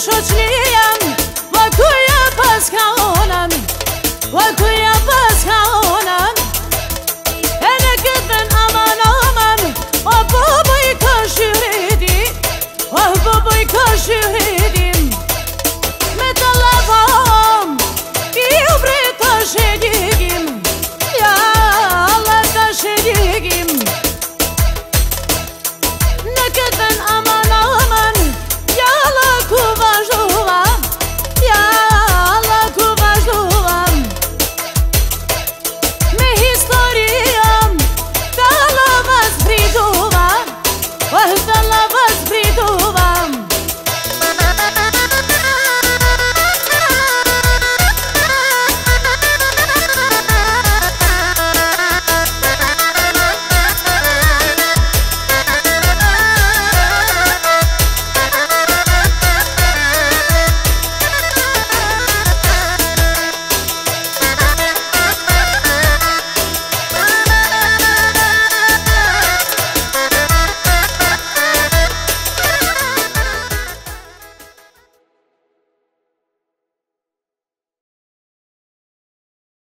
shoqënijam, va kuja pas ka onam, va kuja pas ka onam. E në këtë aman aman, o baboj ka shyriti, o baboj ka shyriti. Me të lavam, i ubre të shedigim, ja Allah të shedigim. Në këtë aman aman, ja Allah ku vazhdova, ja Allah ku vazhdova. Me historiam, të lava zbritova, të lava